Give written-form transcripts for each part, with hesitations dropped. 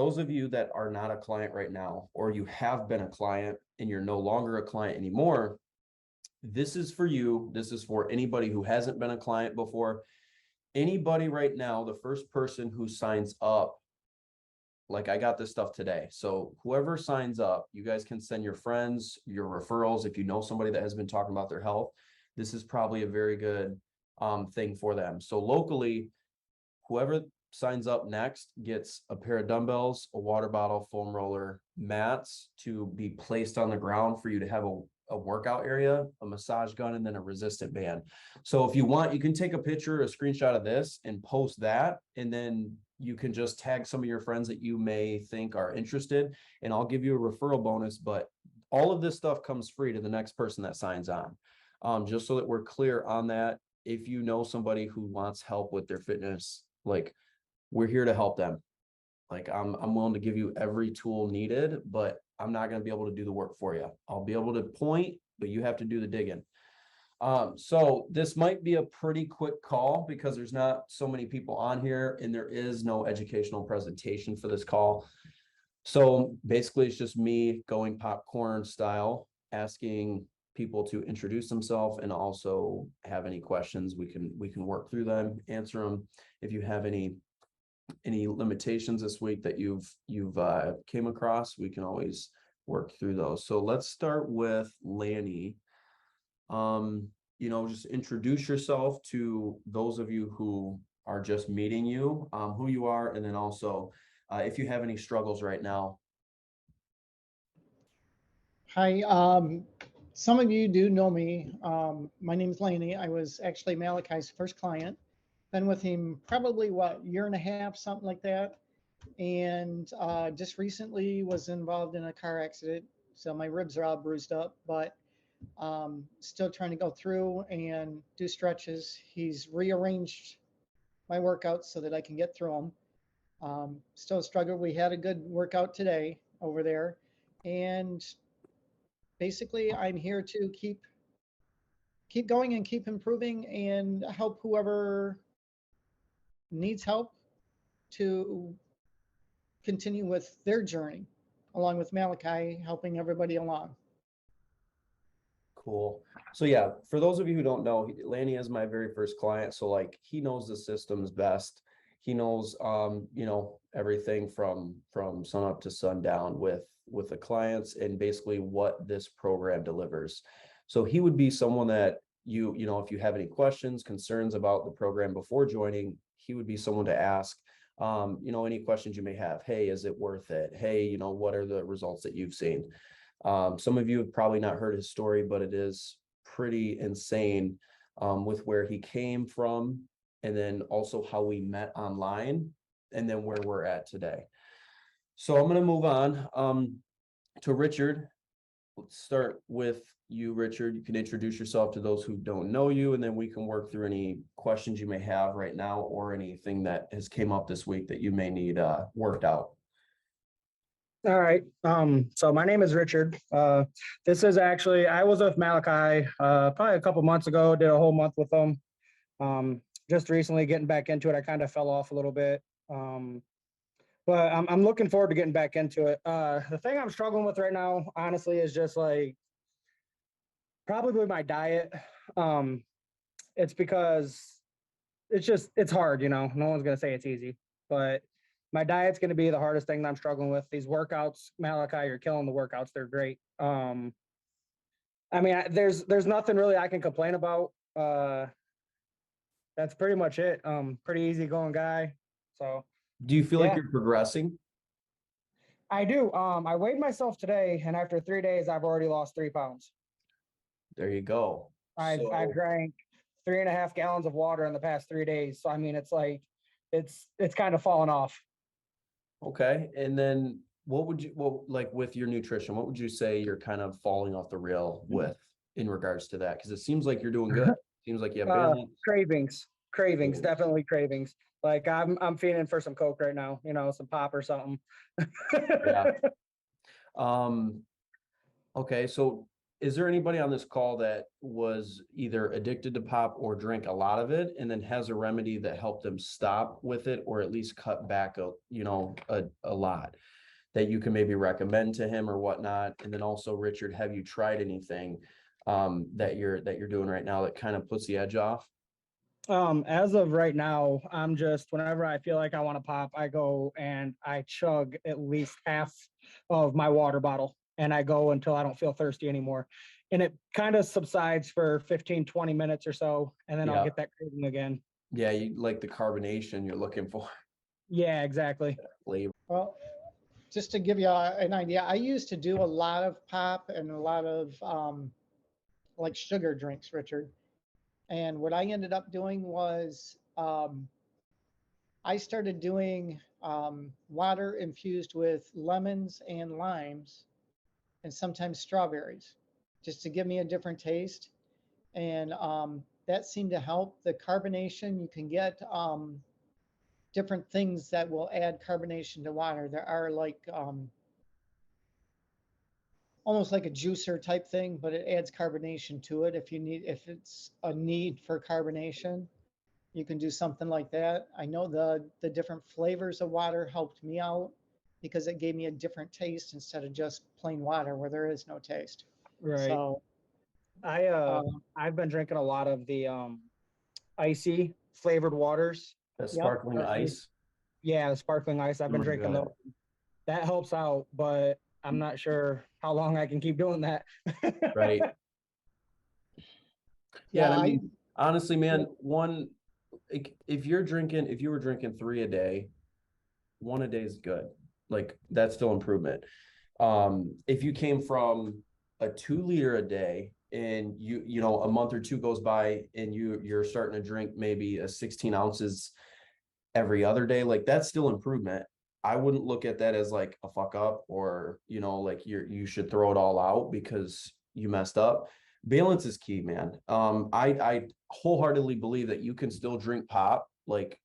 those of you that are not a client right now, or you have been a client and you're no longer a client anymore, this is for you. This is for anybody who hasn't been a client before. Anybody right now, the first person who signs up, like I got this stuff today. So whoever signs up, you guys can send your friends, your referrals. If you know somebody that has been talking about their health, this is probably a very good thing for them. So locally, whoever signs up next gets a pair of dumbbells, a water bottle, foam roller, mats to be placed on the ground for you to have a workout area, a massage gun, and then a resistant band. So if you want, you can take a picture, a screenshot of this and post that. And then you can just tag some of your friends that you may think are interested, and I'll give you a referral bonus. But all of this stuff comes free to the next person that signs on. Just so that we're clear on that. If you know somebody who wants help with their fitness, like, we're here to help them. Like I'm willing to give you every tool needed, but I'm not going to be able to do the work for you. I'll be able to point, but you have to do the digging. So this might be a pretty quick call because there's not so many people on here and there is no educational presentation for this call. So basically it's just me going popcorn style, asking people to introduce themselves and also have any questions. We can work through them, answer them. If you have any limitations this week that you've came across, we can always work through those. So let's start with Lanny. Just introduce yourself to those of you who are just meeting you, who you are, and then also if you have any struggles right now. Hi, some of you do know me. My name is Laney. I was actually Malachi's first client. Been with him probably year and a half, something like that. And just recently was involved in a car accident. So my ribs are all bruised up, but still trying to go through and do stretches. He's rearranged my workouts so that I can get through them. Still a struggle. We had a good workout today over there. And basically I'm here to keep going and keep improving and help whoever needs help to continue with their journey along with Malachi helping everybody along. Cool. So yeah, for those of you who don't know, Lanny is my very first client. So like he knows the systems best. He knows everything from sun up to sundown with the clients and basically what this program delivers. So he would be someone that if you have any questions, concerns about the program before joining, he would be someone to ask. Any questions you may have. Hey, is it worth it? Hey, what are the results that you've seen? Some of you have probably not heard his story, but it is pretty insane with where he came from and then also how we met online and then where we're at today. So I'm going to move on to Richard. Let's start with you, Richard. You can introduce yourself to those who don't know you, and then we can work through any questions you may have right now or anything that has came up this week that you may need worked out. All right. So my name is Richard. This is actually, I was with Malachi probably a couple months ago, did a whole month with them. Just recently getting back into it. I kind of fell off a little bit. But I'm looking forward to getting back into it. The thing I'm struggling with right now, honestly, is just like probably my diet. It's because it's hard, no one's going to say it's easy, but my diet's going to be the hardest thing that I'm struggling with. These workouts, Malachi, you're killing the workouts. They're great. There's nothing really I can complain about. That's pretty much it. Pretty easygoing guy. So do you feel like you're progressing? I do. I weighed myself today, and after 3 days, I've already lost 3 pounds. There you go. I've drank 3.5 gallons of water in the past 3 days. So it's like it's kind of fallen off. Okay. And then like with your nutrition, what would you say you're kind of falling off the rail with in regards to that? Because it seems like you're doing good. Seems like you have balance. Cravings, definitely cravings. Like I'm feeding for some Coke right now, some pop or something. Yeah. Okay. So is there anybody on this call that was either addicted to pop or drank a lot of it and then has a remedy that helped them stop with it or at least cut back a lot that you can maybe recommend to him or whatnot? And then also, Richard, have you tried anything that you're doing right now that kind of puts the edge off? As of right now, I'm just, whenever I feel like I want to pop, I go and I chug at least half of my water bottle and I go until I don't feel thirsty anymore. And it kind of subsides for 15, 20 minutes or so. And then I'll Yeah. get that craving again. Yeah, you like the carbonation you're looking for. Yeah, exactly. Flavor. Well, just to give you an idea, I used to do a lot of pop and a lot of like sugar drinks, Richard. And what I ended up doing was I started doing water infused with lemons and limes and sometimes strawberries just to give me a different taste. And that seemed to help. The carbonation, you can get different things that will add carbonation to water. There are like almost like a juicer type thing, but it adds carbonation to it. If it's a need for carbonation, you can do something like that. I know the different flavors of water helped me out because it gave me a different taste instead of just plain water where there is no taste. Right. So I've been drinking a lot of the icy flavored waters. The Yep. sparkling ice. Yeah, the sparkling ice. I've been Really drinking good. those. That helps out, but I'm not sure how long I can keep doing that. Right. yeah, Yeah, I mean, honestly, man, if you were drinking 3 a day, 1 a day is good. Like that's still improvement. If you came from a 2 liter a day and a month or two goes by and you're starting to drink maybe a 16 ounces every other day, like that's still improvement. I wouldn't look at that as like a fuck up or, like you should throw it all out because you messed up. Balance is key, man. I wholeheartedly believe that you can still drink pop, like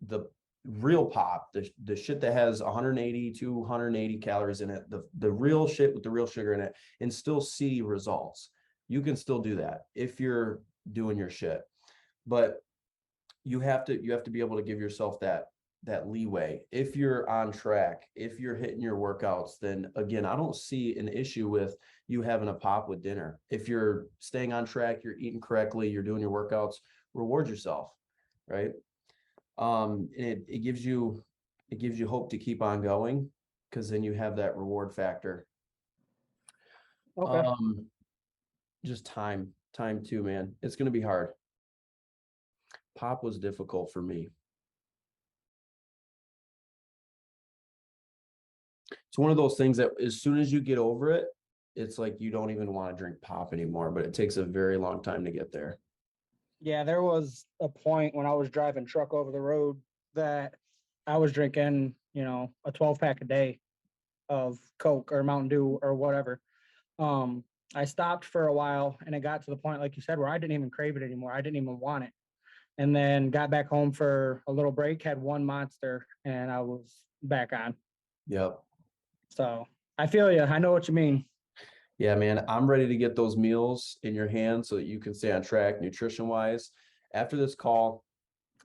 the real pop, the shit that has 180 to 180 calories in it, the real shit with the real sugar in it, and still see results. You can still do that if you're doing your shit. But you have to be able to give yourself that leeway. If you're on track, if you're hitting your workouts, then again, I don't see an issue with you having a pop with dinner. If you're staying on track, you're eating correctly, you're doing your workouts, reward yourself, right? It gives you hope to keep on going because then you have that reward factor. Okay. Just time too, man. It's going to be hard. Pop was difficult for me. It's one of those things that as soon as you get over it, it's like you don't even want to drink pop anymore, but it takes a very long time to get there. Yeah, there was a point when I was driving truck over the road that I was drinking, a 12-pack a day of Coke or Mountain Dew or whatever. I stopped for a while and it got to the point, like you said, where I didn't even crave it anymore. I didn't even want it. And then got back home for a little break, had one Monster, and I was back on. Yep. So I feel you. I know what you mean. Yeah, man, I'm ready to get those meals in your hands so that you can stay on track nutrition wise. After this call,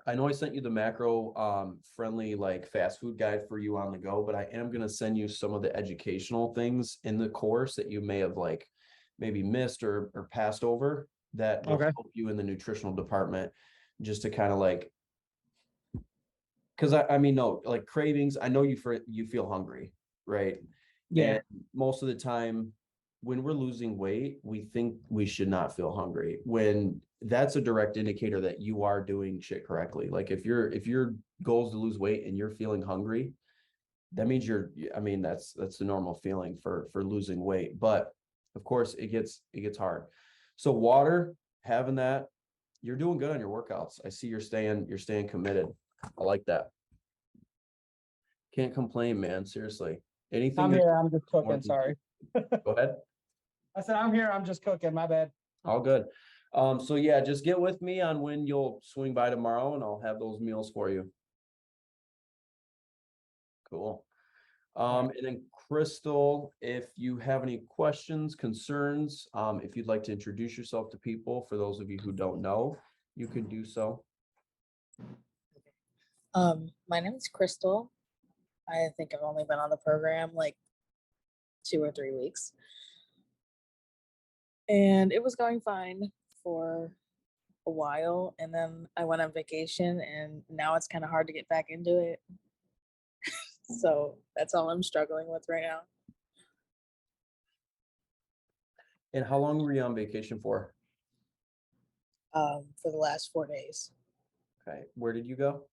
I know I sent you the macro friendly like fast food guide for you on the go, but I am going to send you some of the educational things in the course that you may have like maybe missed or passed over that will help you in the nutritional department just to kind of like, because I mean, no, like cravings, I know you feel hungry, right? Yeah. And most of the time when we're losing weight, we think we should not feel hungry when that's a direct indicator that you are doing shit correctly. Like if your goal is to lose weight and you're feeling hungry, that means that's the normal feeling for losing weight. But of course it gets hard. So water, having that, you're doing good on your workouts. I see you're staying committed. I like that. Can't complain, man. Seriously. Anything I'm here. I'm just cooking. Sorry. Go ahead. I said, I'm here. I'm just cooking. My bad. All good. So yeah, just get with me on when you'll swing by tomorrow and I'll have those meals for you. Cool. And then Crystal, if you have any questions, concerns, if you'd like to introduce yourself to people, for those of you who don't know, you can do so. My name is Crystal. I think I've only been on the program like 2 or 3 weeks. And it was going fine for a while. And then I went on vacation and now it's kind of hard to get back into it. So that's all I'm struggling with right now. And how long were you on vacation for? For the last 4 days. Okay, where did you go?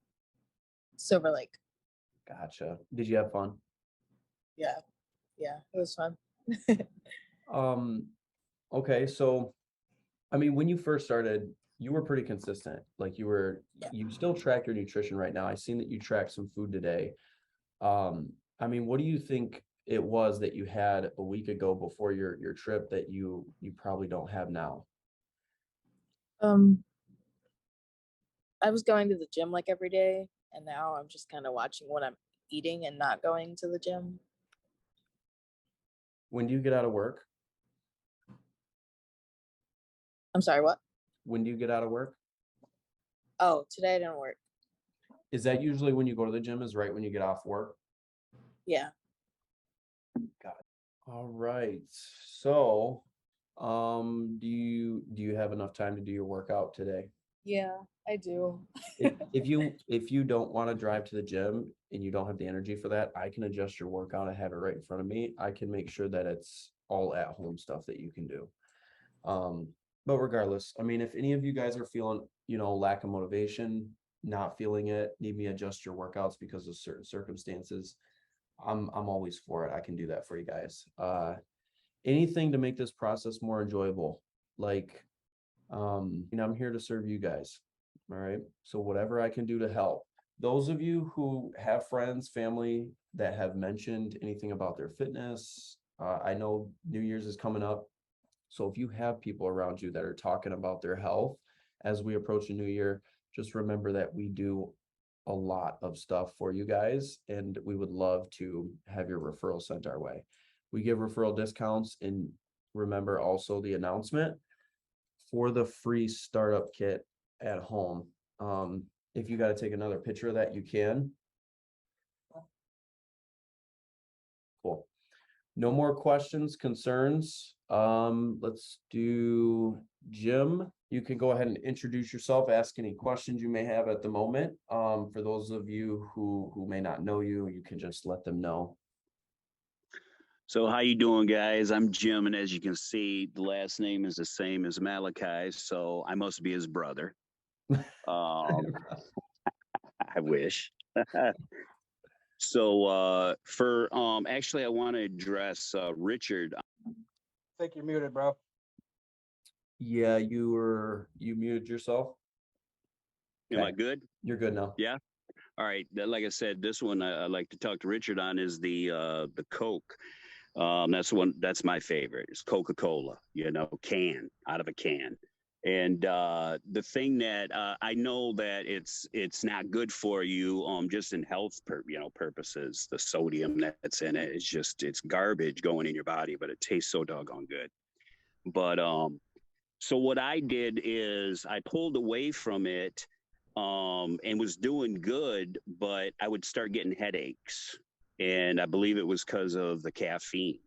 Silver Lake. Gotcha. Did you have fun? Yeah. Yeah, it was fun. Okay, so I mean, when you first started, you were pretty consistent. Like Yeah. you still track your nutrition right now. I seen that you tracked some food today. I mean, what do you think it was that you had a week ago before your trip that you probably don't have now? I was going to the gym like every day, and now I'm just kind of watching what I'm eating and not going to the gym. When do you get out of work? I'm sorry, what? When do you get out of work? Oh, today I didn't work. Is that usually when you go to the gym, is right when you get off work? Yeah. All right. So, do you have enough time to do your workout today? Yeah, I do. If you don't want to drive to the gym and you don't have the energy for that, I can adjust your workout. I have it right in front of me. I can make sure that it's all at home stuff that you can do. But regardless, I mean, if any of you guys are feeling, lack of motivation, not feeling it, need me to adjust your workouts because of certain circumstances, I'm always for it. I can do that for you guys. Anything to make this process more enjoyable. Like, I'm here to serve you guys. All right. So whatever I can do to help. Those of you who have friends, family that have mentioned anything about their fitness, I know New Year's is coming up. So if you have people around you that are talking about their health as we approach a new year, just remember that we do a lot of stuff for you guys, and we would love to have your referral sent our way. We give referral discounts, and remember also the announcement for the free startup kit at home. If you got to take another picture of that, you can. Cool. No more questions, concerns. Let's do Jim. You can go ahead and introduce yourself, ask any questions you may have at the moment. For those of you who may not know you, you can just let them know. So how you doing, guys? I'm Jim, and as you can see, the last name is the same as Malachi, so I must be his brother. I wish. So actually, I want to address Richard. I think you're muted, bro. Yeah, you muted yourself. Am I good? You're good now. Yeah. All right. Like I said, this one I like to talk to Richard on is the Coke. That's my favorite. It's Coca-Cola, can out of a can. And the thing that I know that it's not good for you, just in health purposes. The sodium that's in it is it's garbage going in your body, but it tastes so doggone good. But so what I did is I pulled away from it, and was doing good, but I would start getting headaches, and I believe it was because of the caffeine.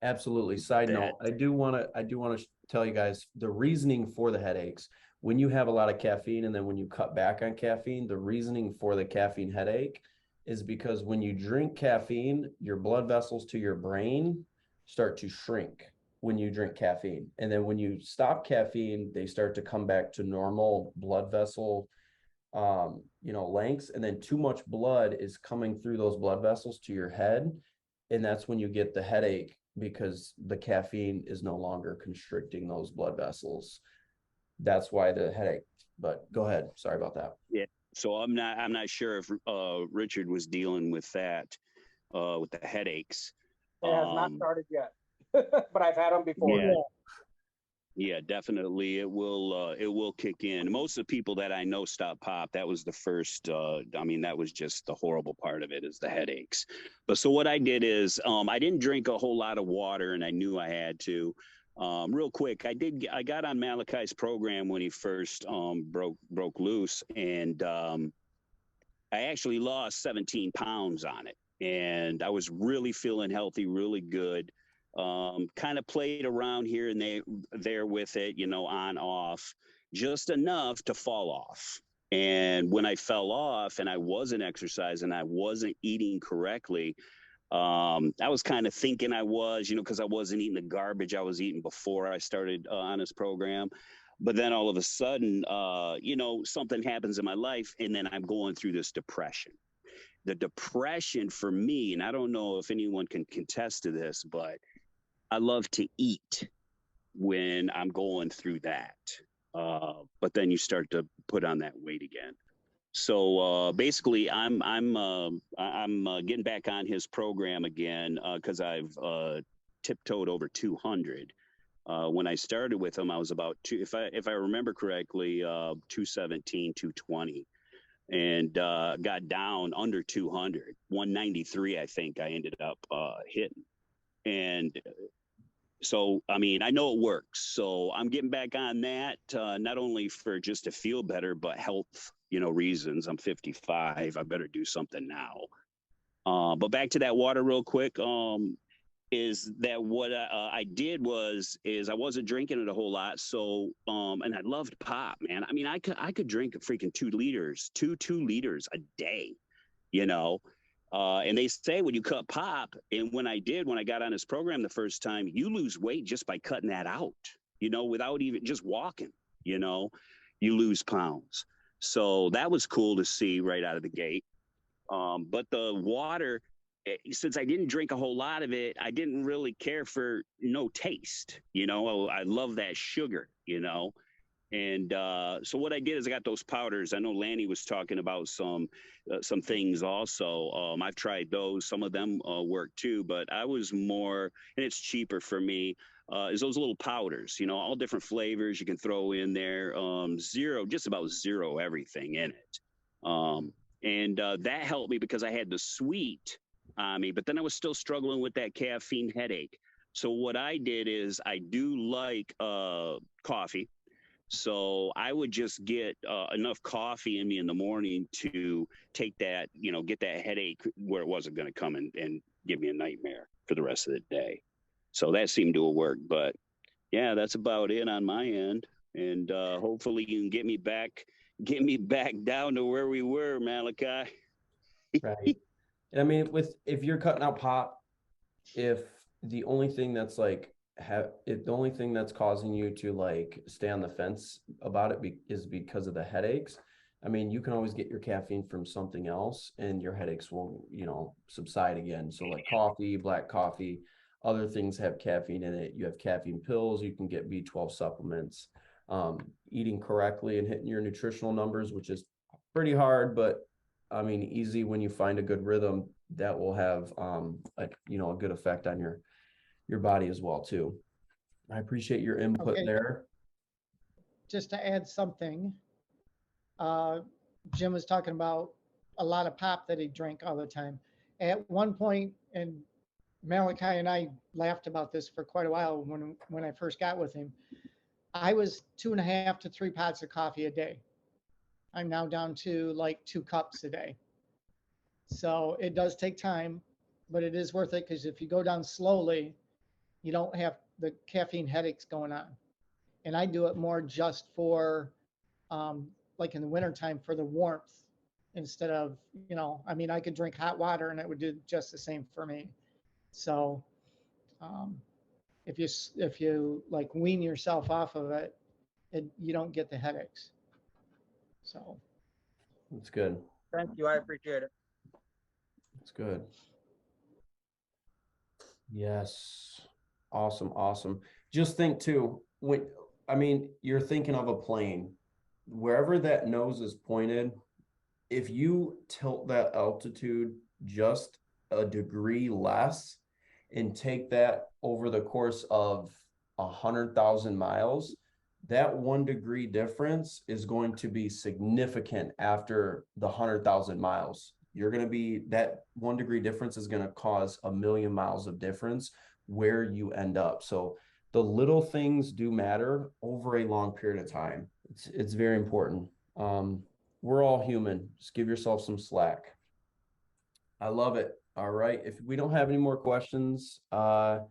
Absolutely. Side note, I do want to tell you guys the reasoning for the headaches. When you have a lot of caffeine and then when you cut back on caffeine, the reasoning for the caffeine headache is because when you drink caffeine, your blood vessels to your brain start to shrink when you drink caffeine. And then when you stop caffeine, they start to come back to normal blood vessel lengths, and then too much blood is coming through those blood vessels to your head, and that's when you get the headache because the caffeine is no longer constricting those blood vessels. That's why the headache. But go ahead. Sorry about that. Yeah. So I'm not sure if Richard was dealing with that with the headaches. It has not started yet, but I've had them before. Yeah. Yeah, definitely. It will kick in. Most of the people that I know stop pop. That was the first, I mean, that was just the horrible part of it is the headaches. But so what I did is, I didn't drink a whole lot of water and I knew I had to. Real quick, I got on Malachi's program when he first, broke loose, and, I actually lost 17 pounds on it. And I was really feeling healthy, really good. Kind of played around here and there with it, you know, on off, just enough to fall off. And when I fell off and I wasn't exercising, I wasn't eating correctly, I was kind of thinking I was, you know, because I wasn't eating the garbage I was eating before I started on this program. But then all of a sudden, you know, something happens in my life, and then I'm going through this depression. The depression for me, and I don't know if anyone can contest to this, but I love to eat when I'm going through that. But then you start to put on that weight again. So basically, I'm getting back on his program again because I've tiptoed over 200. When I started with him, I was about two, if I remember correctly, 217, 220, and got down under 200, 193. I think I ended up hitting, and so I mean I know it works. So I'm getting back on that, not only for just to feel better, but health, you know, reasons. I'm 55. I better do something now. But back to that water real quick. Is that what I did was is I wasn't drinking it a whole lot. So and I loved pop, man. I mean, I could drink a freaking 2 liters, 2 liters a day, you know. And they say when you cut pop, and when I did, when I got on this program the first time, you lose weight just by cutting that out, you know, without even just walking, you know, you lose pounds. So that was cool to see right out of the gate. But the water, since I didn't drink a whole lot of it, I didn't really care for no taste. You know, I love that sugar, you know. And so what I did is I got those powders. I know Lanny was talking about some things also. I've tried those. Some of them work too, but I was more, and it's cheaper for me. Is those little powders, you know, all different flavors you can throw in there. Zero, just about zero everything in it. And that helped me because I had the sweet on me, but then I was still struggling with that caffeine headache. So what I did is I do like coffee. So I would just get enough coffee in me in the morning to take that, you know, get that headache where it wasn't going to come and give me a nightmare for the rest of the day. So that seemed to have worked. But yeah, that's about it on my end. And hopefully you can get me back down to where we were, Malachi. Right. And I mean, if you're cutting out pop, if the only thing that's like if the only thing that's causing you to like stay on the fence about it is because of the headaches, I mean, you can always get your caffeine from something else and your headaches will, you know, subside again. So like coffee, black coffee, other things have caffeine in it. You have caffeine pills, you can get B12 supplements. Eating correctly and hitting your nutritional numbers, which is pretty hard, but I mean, easy when you find a good rhythm that will have you know, a good effect on your body as well too. I appreciate your input Okay, there. just to add something, uh, Jim was talking about a lot of pop that he drank all the time. At one point, and Malachi and I laughed about this for quite a while when I first got with him. I was 2.5 to 3 pots of coffee a day. I'm now down to like 2 cups a day. So it does take time, but it is worth it because if you go down slowly, you don't have the caffeine headaches going on. And I do it more just for, like in the wintertime for the warmth instead of, you know, I mean, I could drink hot water and it would do just the same for me. So um, if you like wean yourself off of it, you don't get the headaches. So That's good. Thank you. I appreciate it. That's good. Yes. Awesome. Awesome. Just think too, when, I mean, you're thinking of a plane, wherever that nose is pointed, if you tilt that altitude just a degree less and take that over the course of 100,000 miles, that 1 degree difference is going to be significant after the 100,000 miles. You're going to be, that 1 degree difference is going to cause 1,000,000 miles of difference where you end up. So the little things do matter over a long period of time. It's very important. We're all human. Just give yourself some slack. I love it. All right. If we don't have any more questions, that'll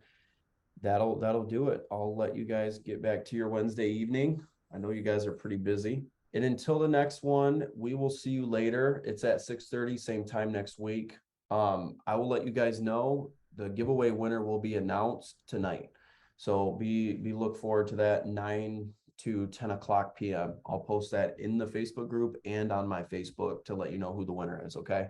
do it. I'll let you guys get back to your Wednesday evening. I know you guys are pretty busy. And until the next one, we will see you later. It's at 6:30, same time next week. I will let you guys know the giveaway winner will be announced tonight. So be look forward to that 9 to 10 o'clock p.m. I'll post that in the Facebook group and on my Facebook to let you know who the winner is. Okay.